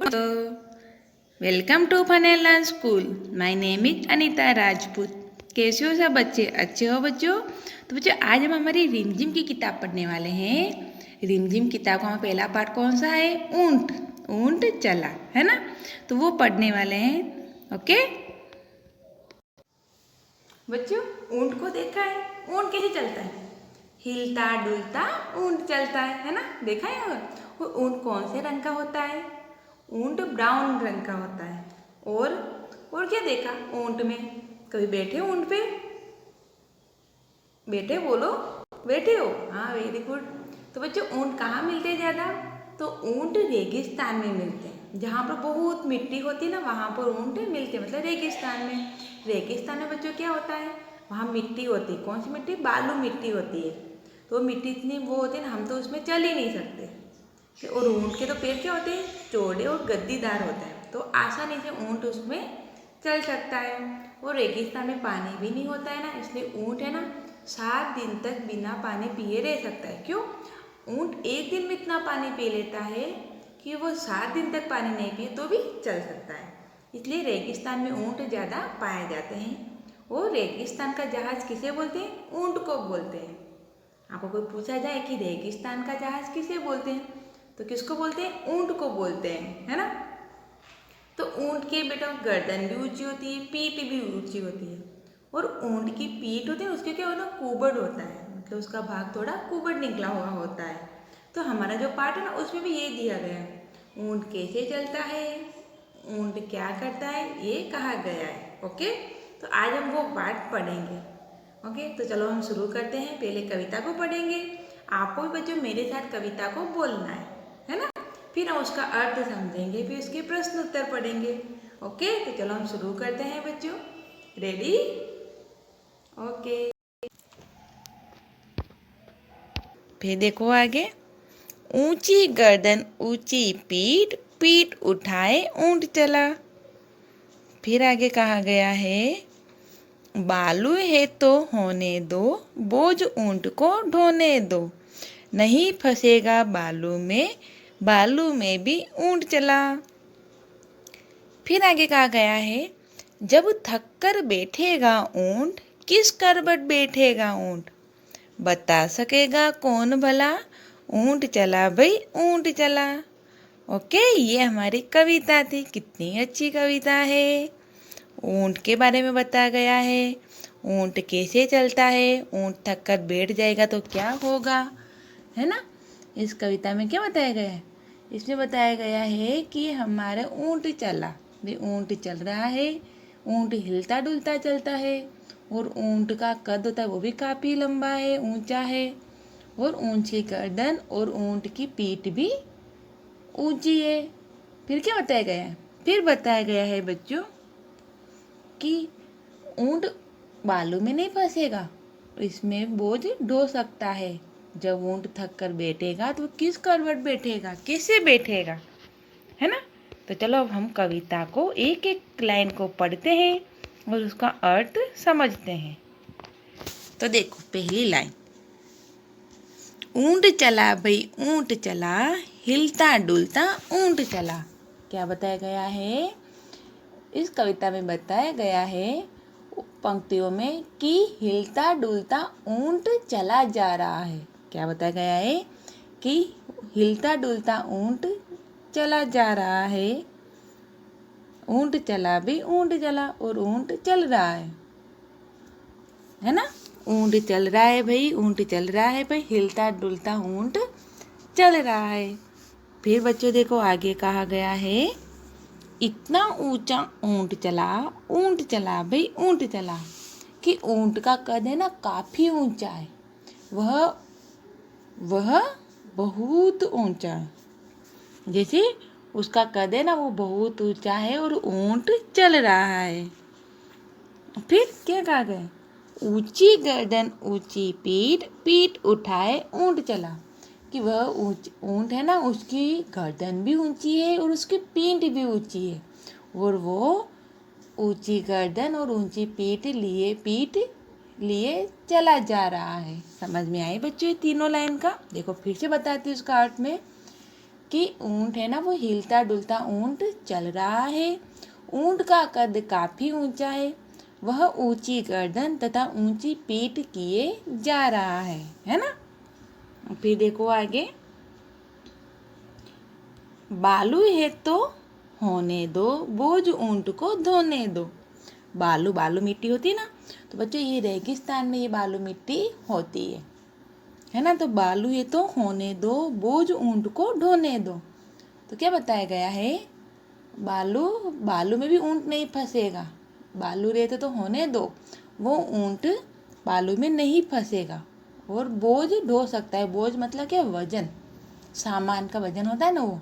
Welcome to fun and learn school. My name is Anita Rajput. कैसे हो सब बच्चे? अच्छे हो बच्चों? तो बच्चों आज हम हमारी रिमझिम की किताब पढ़ने वाले हैं। रिमझिम किताब का हमारा पहला पार्ट कौन सा है? ऊंट। ऊंट चला, है ना? तो वो पढ़ने वाले हैं। ओके बच्चों, ऊंट को देखा है? ऊंट कैसे चलता है? हिलता डुलता ऊंट चलता है ना? देखा है? वो ऊंट कौन से रंग का होता है? ऊंट ब्राउन रंग का होता है। और क्या देखा ऊंट में? कभी बैठे ऊंट पे? बैठे बोलो, बैठे हो? हाँ, वेरी गुड। तो बच्चों ऊंट कहाँ मिलते हैं ज़्यादा? तो ऊंट रेगिस्तान में मिलते हैं। जहाँ पर बहुत मिट्टी होती है ना, वहाँ पर ऊंट मिलते हैं, मतलब रेगिस्तान में। रेगिस्तान में बच्चों क्या होता है? वहाँ मिट्टी होती है। कौन सी मिट्टी? बालू मिट्टी होती है। तो मिट्टी इतनी वो होती है ना, हम तो उसमें चल ही नहीं सकते। और ऊंट के तो पैर क्या होते हैं? चौड़े और गद्दीदार होते हैं, तो आसानी से ऊंट उसमें चल सकता है। और रेगिस्तान में पानी भी नहीं होता है ना, इसलिए ऊंट है ना 7 दिन तक बिना पानी पिए रह सकता है। क्यों? ऊंट एक दिन में इतना पानी पी लेता है कि वो 7 दिन तक पानी नहीं पिए तो भी चल सकता है। इसलिए रेगिस्तान में ऊंट ज़्यादा पाए जाते हैं। और रेगिस्तान का जहाज किसे बोलते हैं? ऊंट को बोलते हैं। आपको कोई पूछा जाए कि रेगिस्तान का जहाज किसे बोलते हैं, तो किसको बोलते हैं? ऊंट को बोलते हैं, है ना? तो ऊंट के बेटा गर्दन भी ऊंची होती है, पीठ भी ऊंची होती है। और ऊंट की पीठ होती है, उसके क्या होता है? कुबड़ होता है, मतलब उसका भाग थोड़ा कुबड़ निकला हुआ होता है। तो हमारा जो पार्ट है ना, उसमें भी ये दिया गया है। ऊंट कैसे चलता है, ऊंट क्या करता है, ये कहा गया है। ओके, तो आज हम वो पार्ट पढ़ेंगे। ओके, तो चलो हम शुरू करते हैं। पहले कविता को पढ़ेंगे। आपको भी बच्चों मेरे साथ कविता को बोलना है ना? फिर हम उसका अर्थ समझेंगे, फिर उसके प्रश्न उत्तर पढ़ेंगे। ओके, तो चलो हम शुरू करते हैं बच्चों। रेडी? ओके, फिर देखो आगे। ऊंची गर्दन ऊंची पीठ, पीठ उठाए ऊंट चला। फिर आगे कहा गया है, बालू है तो होने दो, बोझ ऊंट को ढोने दो। नहीं फंसेगा बालू में भी ऊंट चला। फिर आगे कहा गया है, जब थक कर बैठेगा ऊंट, किस करवट बैठेगा ऊंट? बता सकेगा कौन भला? ऊंट चला भाई ऊंट चला। ओके, ये हमारी कविता थी। कितनी अच्छी कविता है। ऊंट के बारे में बताया गया है। ऊंट कैसे चलता है? ऊंट थक कर बैठ जाएगा तो क्या होगा, है ना? इस कविता में क्या बताया गया है? इसमें बताया गया है कि हमारा ऊंट चला भी, ऊंट चल रहा है। ऊंट हिलता डुलता चलता है। और ऊंट का कद होता है वो भी काफ़ी लंबा है, ऊंचा है। और ऊंची गर्दन और ऊंट की पीठ भी ऊंची है। फिर क्या बताया गया है? फिर बताया गया है बच्चों कि ऊंट बालू में नहीं फंसेगा, इसमें बोझ ढो सकता है। जब ऊंट थक कर बैठेगा तो किस करवट बैठेगा, कैसे बैठेगा, है ना? तो चलो अब हम कविता को एक एक लाइन को पढ़ते हैं और उसका अर्थ समझते हैं। तो देखो पहली लाइन, ऊंट चला भाई ऊंट चला, हिलता डुलता ऊंट चला। क्या बताया गया है? इस कविता में बताया गया है पंक्तियों में कि हिलता डुलता ऊंट चला जा रहा है। क्या बताया गया है? कि हिलता डुलता ऊंट चला जा रहा है। ऊंट चला भी ऊंट चला, और ऊंट चल रहा है ना? ऊंट चल रहा है भाई, ऊंट चल रहा है भाई, हिलता डुलता ऊंट चल रहा है। फिर बच्चों देखो आगे कहा गया है, इतना ऊंचा ऊंट चला भाई ऊंट चला। कि ऊंट का कद है ना काफी ऊंचा है, वह बहुत ऊंचा है। जैसे उसका कद है ना वो बहुत ऊंचा है और ऊंट चल रहा है। फिर क्या कहा गया? ऊंची गर्दन ऊंची पीठ, पीठ उठाए ऊंट चला। कि वह ऊंट है ना, उसकी गर्दन भी ऊंची है और उसकी पीठ भी ऊंची है। और वो ऊंची गर्दन और ऊंची पीठ लिए चला जा रहा है। समझ में आई बच्चों ये तीनों लाइन का? देखो फिर से बताती हूँ उसका अर्थ में कि ऊंट है ना वो हिलता डुलता ऊंट चल रहा है। ऊंट का कद काफी ऊंचा है। वह ऊंची गर्दन तथा ऊंची पीठ किए जा रहा है ना। फिर देखो आगे, बालू है तो होने दो, बोझ ऊंट को धोने दो। बालू बालू मिट्टी होती है ना, तो बच्चों ये रेगिस्तान में ये बालू मिट्टी होती है ना। तो बालू है तो होने दो, बोझ ऊंट को ढोने दो। तो क्या बताया गया है, बालू बालू में भी ऊंट नहीं फंसेगा। बालू रहते तो होने दो, वो ऊंट बालू में नहीं फंसेगा और बोझ ढो सकता है। बोझ मतलब क्या, वजन, सामान का वजन होता है ना वो,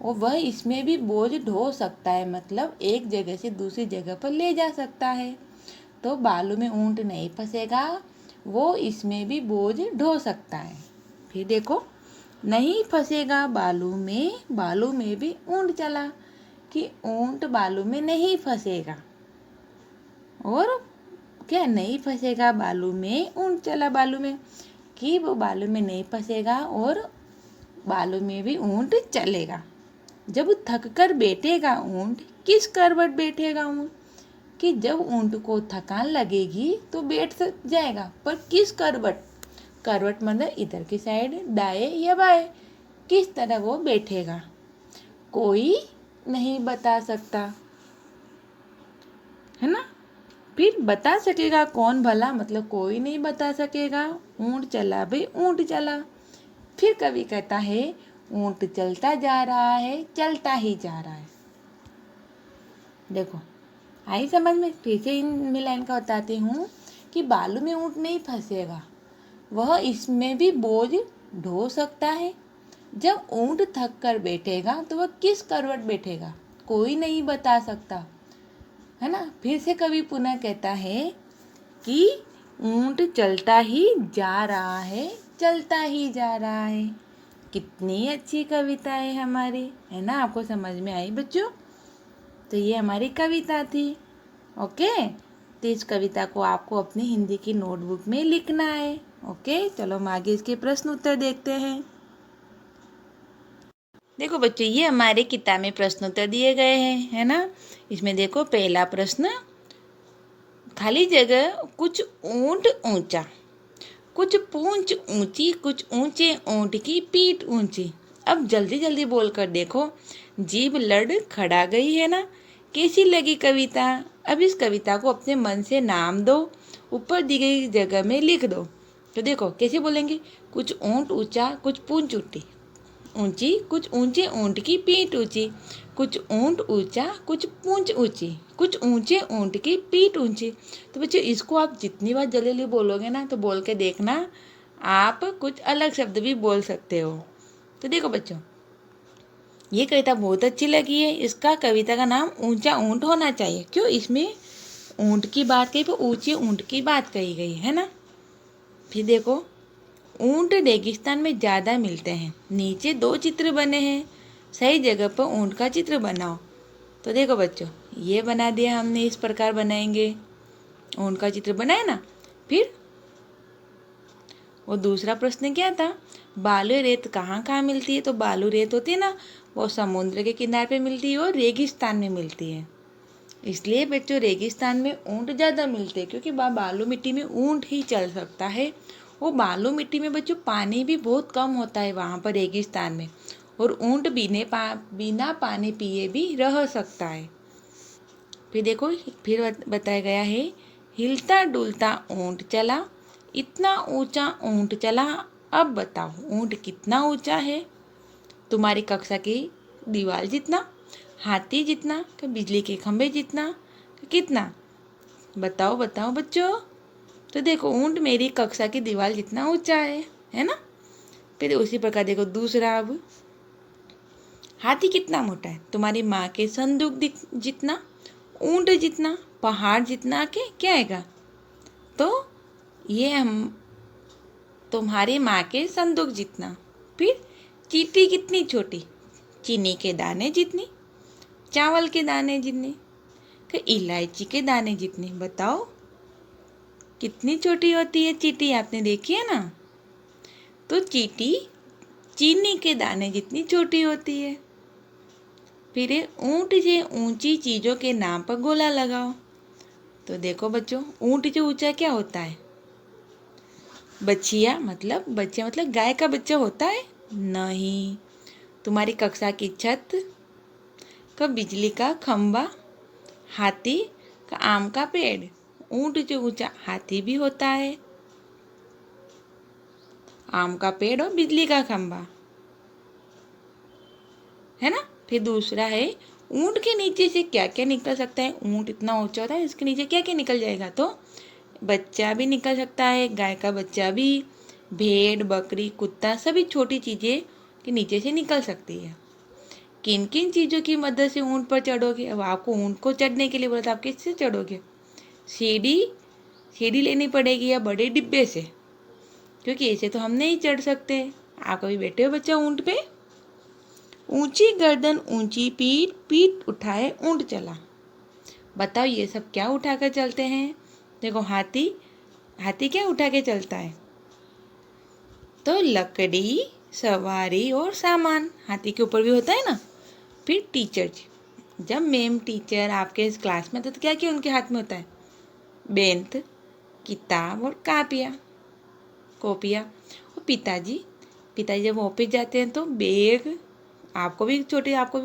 और वह इसमें भी बोझ ढो सकता है, मतलब एक जगह से दूसरी जगह पर ले जा सकता है। तो बालू में ऊंट नहीं फंसेगा, वो इसमें भी बोझ ढो सकता है। फिर देखो, नहीं फंसेगा बालू में भी ऊंट चला, कि ऊंट बालू में नहीं फंसेगा। और क्या, नहीं फंसेगा बालू में, ऊंट चला बालू में, कि वो बालू में नहीं फंसेगा और बालू में भी ऊंट चलेगा। जब थक कर बैठेगा ऊंट, किस करवट बैठेगा ऊंट, कि जब ऊंट को थकान लगेगी तो बैठ जाएगा, पर किस करवट, करवट मतलब इधर की साइड, दाएं या बाएं, किस तरह वो बैठेगा, कोई नहीं बता सकता, है ना। फिर बता सकेगा कौन भला, मतलब कोई नहीं बता सकेगा। ऊंट चला भाई, ऊंट चला। फिर कवि कहता है, ऊंट चलता जा रहा है, चलता ही जा रहा है। देखो आई समझ में, फिर से इन लाइन का बताती हूँ कि बालू में ऊंट नहीं फंसेगा, वह इसमें भी बोझ ढो सकता है। जब ऊंट थक कर बैठेगा तो वह किस करवट बैठेगा, कोई नहीं बता सकता, है ना। फिर से कवि पुनः कहता है कि ऊंट चलता ही जा रहा है, चलता ही जा रहा है। कितनी अच्छी कविता है हमारी, है ना। आपको समझ में आई बच्चों? तो ये हमारी कविता थी। ओके, तो इस कविता को आपको अपनी हिंदी की नोटबुक में लिखना है। ओके, चलो हम आगे इसके प्रश्न उत्तर देखते हैं। देखो बच्चों, ये हमारे किताब में प्रश्न उत्तर दिए गए हैं, है ना। इसमें देखो, पहला प्रश्न, खाली जगह, कुछ ऊंट ऊंचा, कुछ पूंछ ऊंची, कुछ ऊंचे ऊंट की पीठ ऊंची। अब जल्दी जल्दी बोलकर देखो, जीभ लड़ खड़ा गई है ना। कैसी लगी कविता? अब इस कविता को अपने मन से नाम दो, ऊपर दी गई जगह में लिख दो। तो देखो कैसे बोलेंगे, कुछ ऊंट ऊंचा, कुछ पूंछ ऊंची, कुछ ऊंचे ऊंट की पीठ ऊंची, कुछ ऊंट ऊंचा, कुछ पूंछ ऊंची, कुछ ऊंचे ऊंट की पीठ ऊंची। तो बच्चों इसको आप जितनी बार जल्दी जल्दी बोलोगे ना, तो बोल के देखना, आप कुछ अलग शब्द भी बोल सकते हो। तो देखो बच्चों, ये कविता बहुत अच्छी लगी है। इसका कविता का नाम ऊंचा ऊंट होना चाहिए। क्यों? इसमें ऊंट की बात कही, पर ऊंचे ऊंट की बात कही गई है ना। फिर देखो, ऊंट रेगिस्तान में ज़्यादा मिलते हैं। नीचे 2 चित्र बने हैं, सही जगह पर ऊंट का चित्र बनाओ। तो देखो बच्चों, ये बना दिया हमने, इस प्रकार बनाएंगे, ऊंट का चित्र बनाया ना। फिर वो दूसरा प्रश्न क्या था, बालू रेत कहाँ कहाँ मिलती है? तो बालू रेत होती है ना, वो समुद्र के किनारे पे मिलती है और रेगिस्तान में मिलती है। इसलिए बच्चों रेगिस्तान में ऊंट ज़्यादा मिलते हैं, क्योंकि बालू मिट्टी में ऊंट ही चल सकता है। वो बालू मिट्टी में बच्चों पानी भी बहुत कम होता है वहाँ पर रेगिस्तान में, और ऊंट बिना पानी पिए भी रह सकता है। फिर देखो, फिर बताया गया है, हिलता डुलता ऊंट चला, इतना ऊंचा ऊंट चला। अब बताओ ऊंट कितना ऊंचा है? तुम्हारी कक्षा की दीवार जितना, हाथी जितना, कि बिजली के खंभे जितना, कि कितना? बताओ बताओ बच्चों। तो देखो, ऊंट मेरी कक्षा की दीवार जितना ऊंचा है ना। फिर उसी प्रकार देखो दूसरा, अब हाथी कितना मोटा है? तुम्हारी माँ के संदूक जितना, ऊंट जितना, पहाड़ जितना, के क्या आएगा? तो ये हम तुम्हारी माँ के संदूक जितना। फिर चींटी कितनी छोटी? चीनी के दाने जितनी, चावल के दाने जितने, कि इलायची के दाने जितनी। बताओ कितनी छोटी होती है चींटी? आपने देखी है ना। तो चींटी चीनी के दाने जितनी छोटी होती है। फिर है ऊंट से ऊंची चीज़ों के नाम पर गोला लगाओ। तो देखो बच्चों, ऊंट से ऊंचा क्या होता है? बच्चिया मतलब गाय का बच्चा होता है? नहीं। तुम्हारी कक्षा की छत का बिजली का खंबा, हाथी का आम का पेड़। ऊंट से ऊंचा हाथी भी होता है, आम का पेड़ और बिजली का खंबा, है ना। फिर दूसरा है ऊंट के नीचे से क्या क्या निकल सकता है? ऊंट इतना ऊंचा होता है, इसके नीचे क्या क्या निकल जाएगा? तो बच्चा भी निकल सकता है, गाय का बच्चा भी, भेड़, बकरी, कुत्ता, सभी छोटी चीज़ें के नीचे से निकल सकती है। किन किन चीज़ों की मदद से ऊंट पर चढ़ोगे? अब आपको ऊंट को चढ़ने के लिए बोला था, आप किससे चढ़ोगे? सीढ़ी लेनी पड़ेगी या बड़े डिब्बे से, क्योंकि ऐसे तो हम नहीं चढ़ सकते। आप कभी बैठे हो बच्चा ऊंट पे? ऊंची गर्दन ऊंची पीठ, पीठ उठाए ऊंट चला। बताओ ये सब क्या उठा कर चलते हैं? देखो हाथी क्या उठा के चलता है? तो लकड़ी, सवारी और सामान हाथी के ऊपर भी होता है ना। फिर टीचर जी, जब मैम टीचर आपके इस क्लास में तो क्या क्या उनके हाथ में होता है? बेंत, किताब और कॉपियाँ। और पिताजी जब ऑफिस जाते हैं तो बैग, आपको भी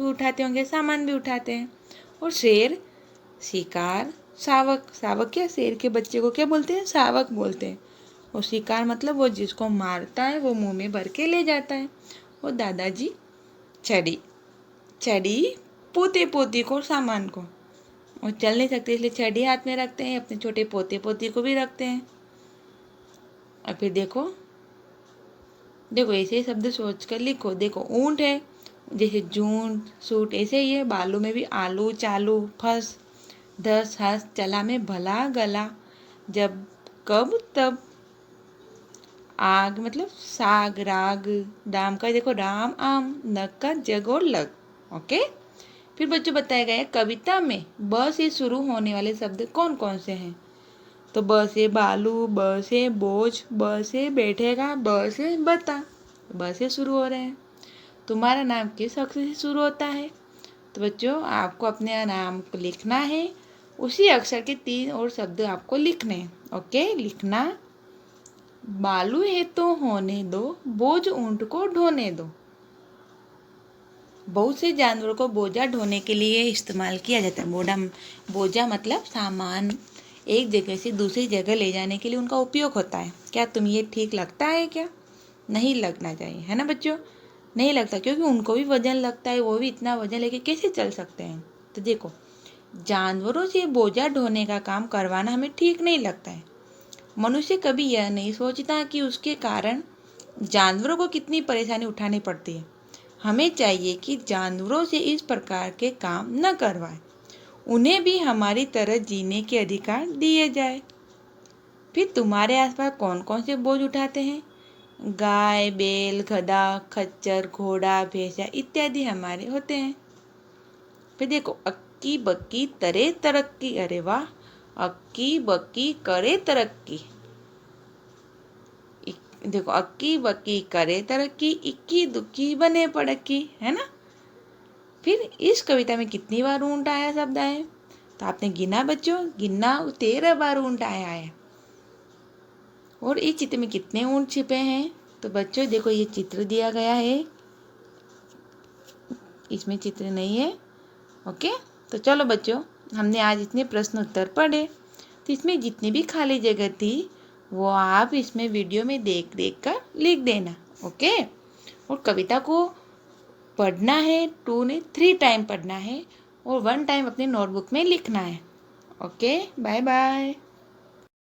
उठाते होंगे, सामान भी उठाते हैं। और शेर, शिकार, सावक क्या, शेर के बच्चे को क्या बोलते हैं? सावक बोलते हैं। और शिकार मतलब वो जिसको मारता है, वो मुंह में भर के ले जाता है। और दादाजी छड़ी पोते पोती को, सामान को। और चल नहीं सकते इसलिए छड़ी हाथ में रखते हैं, अपने छोटे पोते पोती को भी रखते हैं। और फिर देखो ऐसे ही शब्द सोच कर लिखो। देखो ऊंट है, जैसे जून सूट, ऐसे ही है। बालू में भी आलू, चालू, फंस, धस, हंस, चला में भला, गला, जब, कब, तब, आग मतलब साग, राग, दाम का देखो राम, आम, नग का जग और लग। ओके। फिर बच्चों बताया गया है कविता में ब से शुरू होने वाले शब्द कौन कौन से हैं? तो ब से बालू, ब से बोझ, ब से बैठेगा, ब से बता, ब से शुरू हो रहे हैं। तुम्हारा नाम किस अक्षर से शुरू होता है? तो बच्चों आपको अपने नाम को लिखना है, उसी अक्षर के 3 और शब्द आपको लिखने हैं। ओके, लिखना। बालू है तो होने दो, बोझ ऊंट को ढोने दो। बहुत से जानवरों को बोझा ढोने के लिए इस्तेमाल किया जाता है। बोझा मतलब सामान एक जगह से दूसरी जगह ले जाने के लिए उनका उपयोग होता है। क्या तुम्हें ये ठीक लगता है? क्या नहीं लगना चाहिए, है ना बच्चों? नहीं लगता, क्योंकि उनको भी वजन लगता है, वो भी इतना वजन लेके कैसे चल सकते हैं। तो देखो, जानवरों से बोझा ढोने का काम करवाना हमें ठीक नहीं लगता है। मनुष्य कभी यह नहीं सोचता कि उसके कारण जानवरों को कितनी परेशानी उठानी पड़ती है। हमें चाहिए कि जानवरों से इस प्रकार के काम न करवाएं, उन्हें भी हमारी तरह जीने के अधिकार दिए जाए। फिर तुम्हारे आसपास कौन कौन से बोझ उठाते हैं? गाय, बैल, गधा, खच्चर, घोड़ा, भैंसा इत्यादि हमारे होते हैं। फिर देखो, अक्की बक्की तरे तरक्की, अरे वाह, अक्की बक्की करे तरक्की। देखो, अक्की बक्की करे तरक्की, इक्की दुक्की बने पड़क्की, है ना। फिर इस कविता में कितनी बार ऊंट आया शब्द आए? तो आपने गिना बच्चों, गिना 13 बार ऊंट आया है। और इस चित्र में कितने ऊंट छिपे हैं? तो बच्चों देखो, ये चित्र दिया गया है, इसमें चित्र नहीं है। ओके, तो चलो बच्चों, हमने आज इतने प्रश्न उत्तर पढ़े। तो इसमें जितनी भी खाली जगह थी वो आप इसमें वीडियो में देख कर लिख देना। ओके, और कविता को पढ़ना है 2 नहीं 3 टाइम पढ़ना है, और 1 टाइम अपनी नोटबुक में लिखना है। Okay, bye bye.